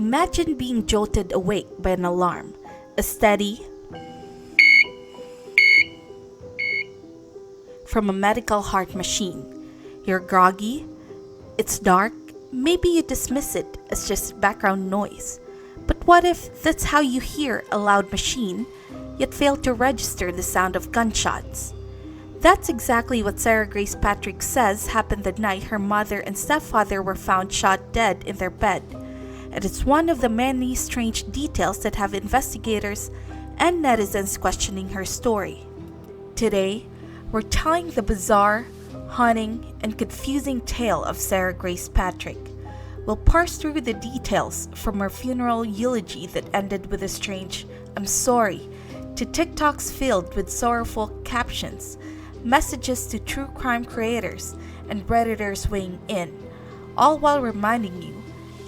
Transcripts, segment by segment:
Imagine being jolted awake by an alarm, a steady from a medical heart machine. You're groggy, it's dark, maybe you dismiss it as just background noise. But what if that's how you hear a loud machine, yet fail to register the sound of gunshots? That's exactly what Sarah Grace Patrick says happened the night her mother and stepfather were found shot dead in their bed. And it's one of the many strange details that have investigators and netizens questioning her story. Today, we're telling the bizarre, haunting, and confusing tale of Sarah Grace Patrick. We'll parse through the details from her funeral eulogy that ended with a strange "I'm sorry" to TikToks filled with sorrowful captions, messages to true crime creators, and Redditors weighing in, all while reminding you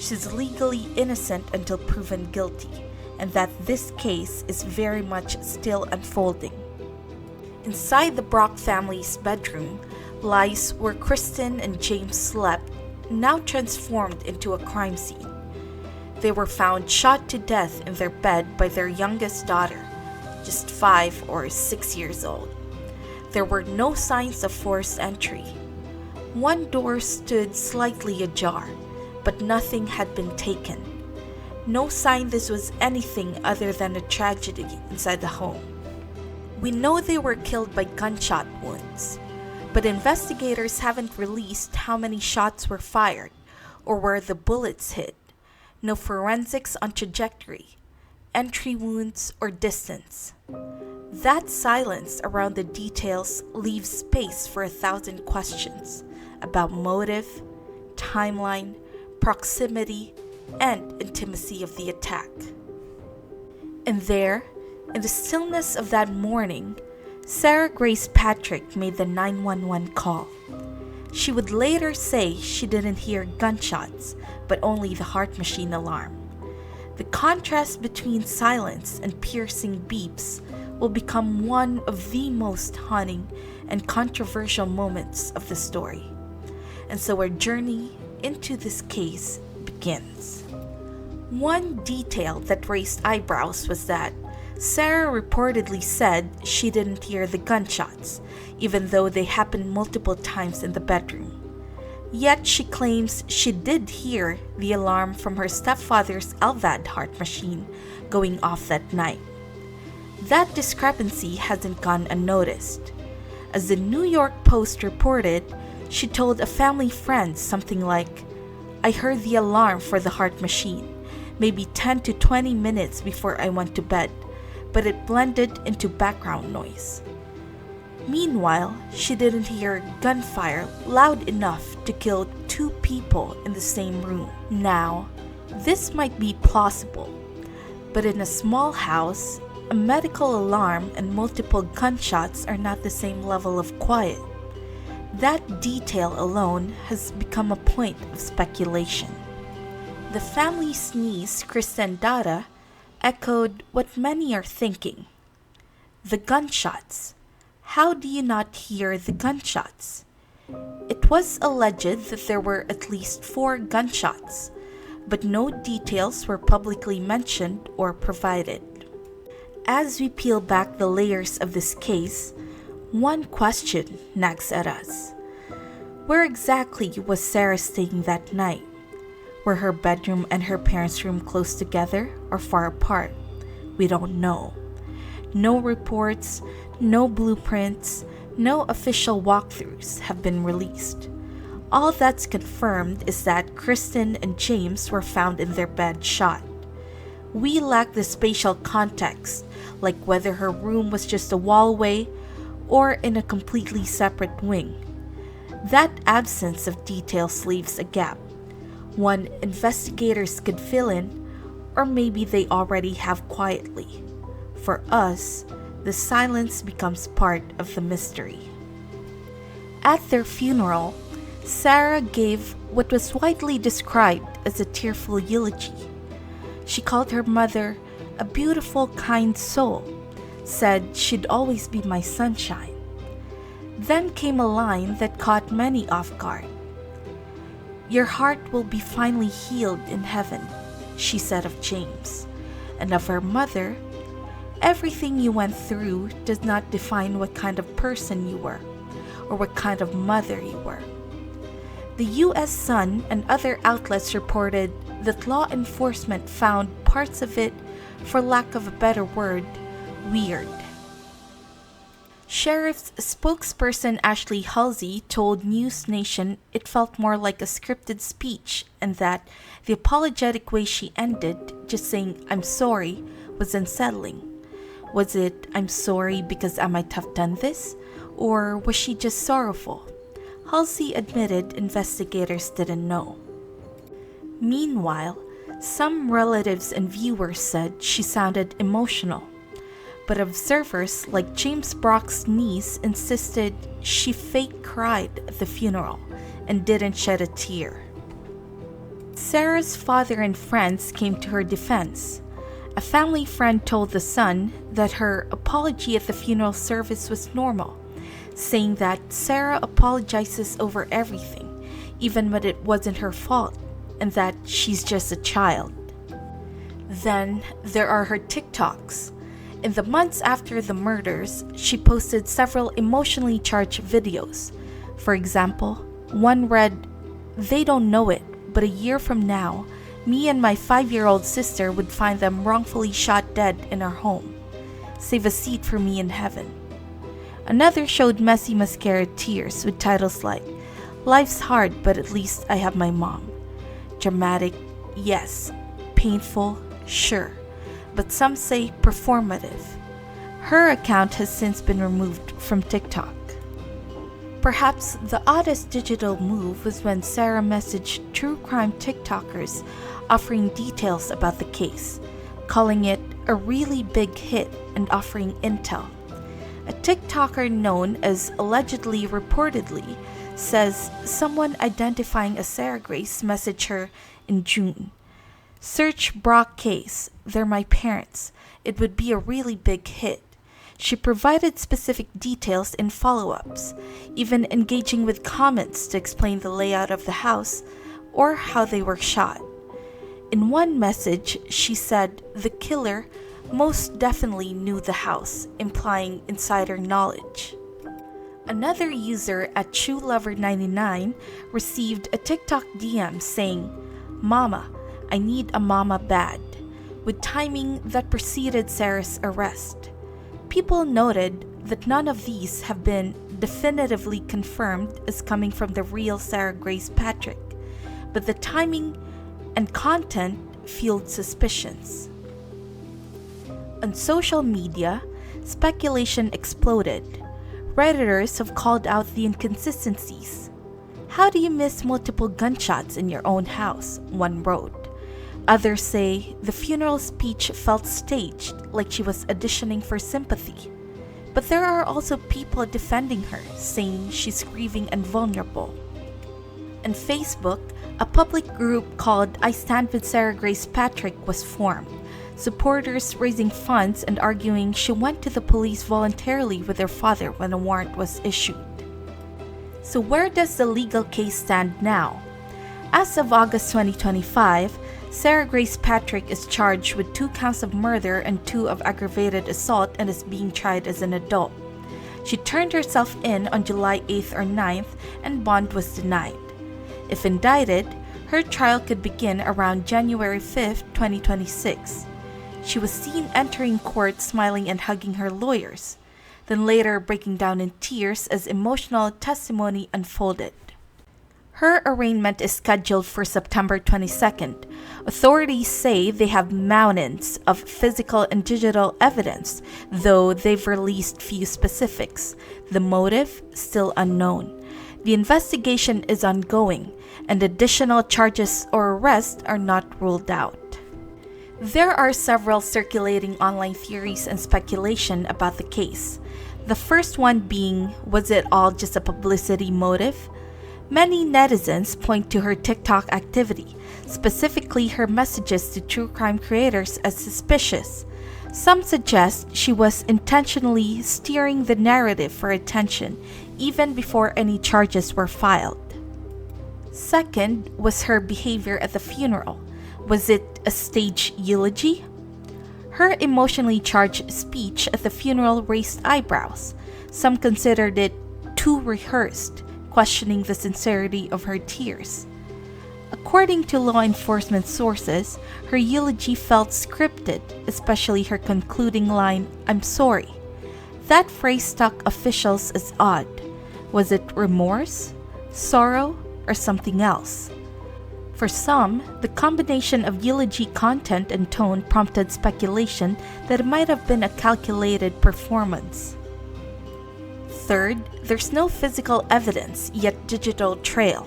she's legally innocent until proven guilty, and that this case is very much still unfolding. Inside the Brock family's bedroom lies where Kristen and James slept, now transformed into a crime scene. They were found shot to death in their bed by their youngest daughter, just 5 or 6 years old. There were no signs of forced entry. One door stood slightly ajar, but nothing had been taken. No sign this was anything other than a tragedy inside the home. We know they were killed by gunshot wounds, but investigators haven't released how many shots were fired or where the bullets hit. No forensics on trajectory, entry wounds, or distance. That silence around the details leaves space for 1,000 questions about motive, timeline, proximity, and intimacy of the attack. And there, in the stillness of that morning, Sarah Grace Patrick made the 911 call. She would later say she didn't hear gunshots, but only the heart machine alarm. The contrast between silence and piercing beeps will become one of the most haunting and controversial moments of the story. And so our journey into this case begins. One detail that raised eyebrows was that Sarah reportedly said she didn't hear the gunshots, even though they happened multiple times in the bedroom. Yet she claims she did hear the alarm from her stepfather's LVAD heart machine going off that night. That discrepancy hasn't gone unnoticed. As the New York Post reported, she told a family friend something like, "I heard the alarm for the heart machine, maybe 10 to 20 minutes before I went to bed, but it blended into background noise." Meanwhile, she didn't hear gunfire loud enough to kill 2 people in the same room. Now, this might be plausible, but in a small house, a medical alarm and multiple gunshots are not the same level of quiet. That detail alone has become a point of speculation. The family's niece, Kristen Dada, echoed what many are thinking. The gunshots. How do you not hear the gunshots? It was alleged that there were at least 4 gunshots, but no details were publicly mentioned or provided. As we peel back the layers of this case, one question nags at us. Where exactly was Sarah staying that night? Were her bedroom and her parents' room close together or far apart? We don't know. No reports, no blueprints, no official walkthroughs have been released. All that's confirmed is that Kristen and James were found in their bed shot. We lack the spatial context, like whether her room was just a wallway or in a completely separate wing. That absence of details leaves a gap, one investigators could fill in, or maybe they already have quietly. For us, the silence becomes part of the mystery. At their funeral, Sarah gave what was widely described as a tearful eulogy. She called her mother a beautiful, kind soul, said she'd always be my sunshine. Then came a line that caught many off guard. "Your heart will be finally healed in heaven," she said of James. And of her mother, everything you went through does not define what kind of person you were, or what kind of mother you were. The U.S. Sun and other outlets reported that law enforcement found parts of it, for lack of a better word, weird. Sheriff's spokesperson Ashley Halsey told News Nation it felt more like a scripted speech and that the apologetic way she ended, just saying, "I'm sorry," was unsettling. Was it, "I'm sorry because I might have done this?" Or was she just sorrowful? Halsey admitted investigators didn't know. Meanwhile, some relatives and viewers said she sounded emotional. But observers like James Brock's niece insisted she fake cried at the funeral and didn't shed a tear. Sarah's father and friends came to her defense. A family friend told The Sun that her apology at the funeral service was normal, saying that Sarah apologizes over everything, even when it wasn't her fault, and that she's just a child. Then there are her TikToks. In the months after the murders, she posted several emotionally charged videos. For example, one read, "They don't know it, but a year from now, me and my 5-year-old sister would find them wrongfully shot dead in our home. Save a seat for me in heaven." Another showed messy mascara tears with titles like, "Life's hard, but at least I have my mom." Dramatic, yes. Painful, sure. But some say performative. Her account has since been removed from TikTok. Perhaps the oddest digital move was when Sarah messaged true crime TikTokers offering details about the case, calling it a really big hit and offering intel. A TikToker known as Allegedly Reportedly says someone identifying as Sarah Grace messaged her in June. "Search Brock case, they're my parents. It would be a really big hit." She provided specific details in follow-ups, even engaging with comments to explain the layout of the house or how they were shot. In one message, she said the killer most definitely knew the house, implying insider knowledge. Another user at ChewLover99 received a TikTok DM saying, "Mama, I need a mama bad," with timing that preceded Sarah's arrest. People noted that none of these have been definitively confirmed as coming from the real Sarah Grace Patrick, but the timing and content fueled suspicions. On social media, speculation exploded. Redditors have called out the inconsistencies. "How do you miss multiple gunshots in your own house?" one wrote. Others say the funeral speech felt staged, like she was auditioning for sympathy. But there are also people defending her, saying she's grieving and vulnerable. On Facebook, a public group called I Stand With Sarah Grace Patrick was formed, supporters raising funds and arguing she went to the police voluntarily with her father when a warrant was issued. So where does the legal case stand now? As of August 2025, Sarah Grace Patrick is charged with 2 counts of murder and 2 of aggravated assault and is being tried as an adult. She turned herself in on July 8th or 9th and bond was denied. If indicted, her trial could begin around January 5th, 2026. She was seen entering court smiling and hugging her lawyers, then later breaking down in tears as emotional testimony unfolded. Her arraignment is scheduled for September 22nd. Authorities say they have mountains of physical and digital evidence, though they've released few specifics. The motive still unknown. The investigation is ongoing, and additional charges or arrests are not ruled out. There are several circulating online theories and speculation about the case. The first one being, was it all just a publicity motive? Many netizens point to her TikTok activity, specifically her messages to true crime creators, as suspicious. Some suggest she was intentionally steering the narrative for attention, even before any charges were filed. Second was her behavior at the funeral. Was it a staged eulogy? Her emotionally charged speech at the funeral raised eyebrows. Some considered it too rehearsed, questioning the sincerity of her tears. According to law enforcement sources, her eulogy felt scripted, especially her concluding line, "I'm sorry." That phrase struck officials as odd. Was it remorse, sorrow, or something else? For some, the combination of eulogy content and tone prompted speculation that it might have been a calculated performance. Third, there's no physical evidence, yet digital trail.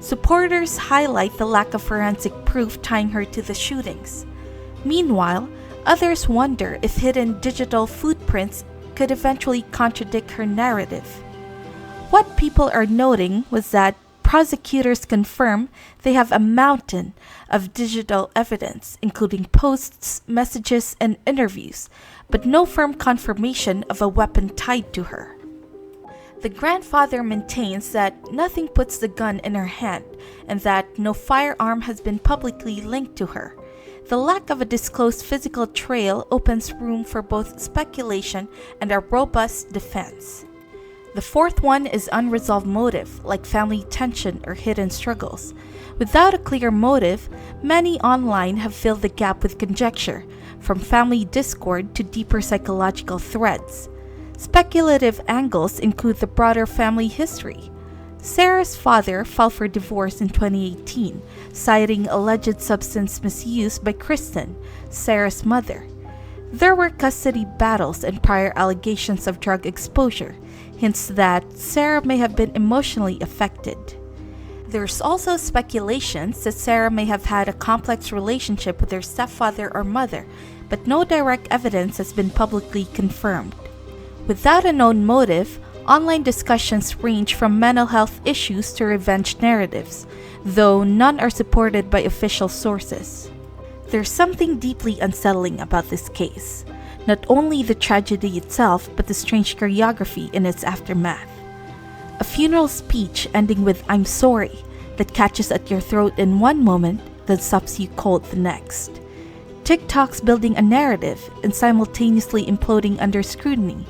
Supporters highlight the lack of forensic proof tying her to the shootings. Meanwhile, others wonder if hidden digital footprints could eventually contradict her narrative. What people are noting was that prosecutors confirm they have a mountain of digital evidence, including posts, messages, and interviews, but no firm confirmation of a weapon tied to her. The grandfather maintains that nothing puts the gun in her hand and that no firearm has been publicly linked to her. The lack of a disclosed physical trail opens room for both speculation and a robust defense. The fourth one is unresolved motive, like family tension or hidden struggles. Without a clear motive, many online have filled the gap with conjecture, from family discord to deeper psychological threads. Speculative angles include the broader family history. Sarah's father filed for divorce in 2018, citing alleged substance misuse by Kristen, Sarah's mother. There were custody battles and prior allegations of drug exposure, hints that Sarah may have been emotionally affected. There's also speculations that Sarah may have had a complex relationship with her stepfather or mother, but no direct evidence has been publicly confirmed. Without a known motive, online discussions range from mental health issues to revenge narratives, though none are supported by official sources. There's something deeply unsettling about this case. Not only the tragedy itself, but the strange choreography in its aftermath. A funeral speech ending with "I'm sorry" that catches at your throat in one moment, then stops you cold the next. TikTok's building a narrative and simultaneously imploding under scrutiny.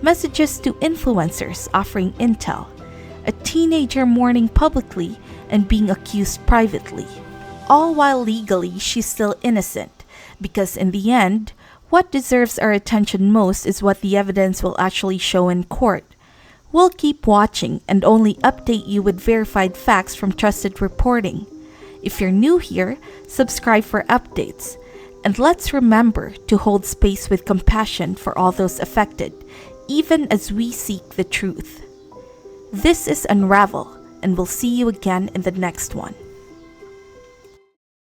Messages to influencers offering intel. A teenager mourning publicly and being accused privately. All while legally she's still innocent, because in the end, what deserves our attention most is what the evidence will actually show in court. We'll keep watching and only update you with verified facts from trusted reporting. If you're new here, subscribe for updates. And let's remember to hold space with compassion for all those affected, even as we seek the truth. This is Unravel, and we'll see you again in the next one.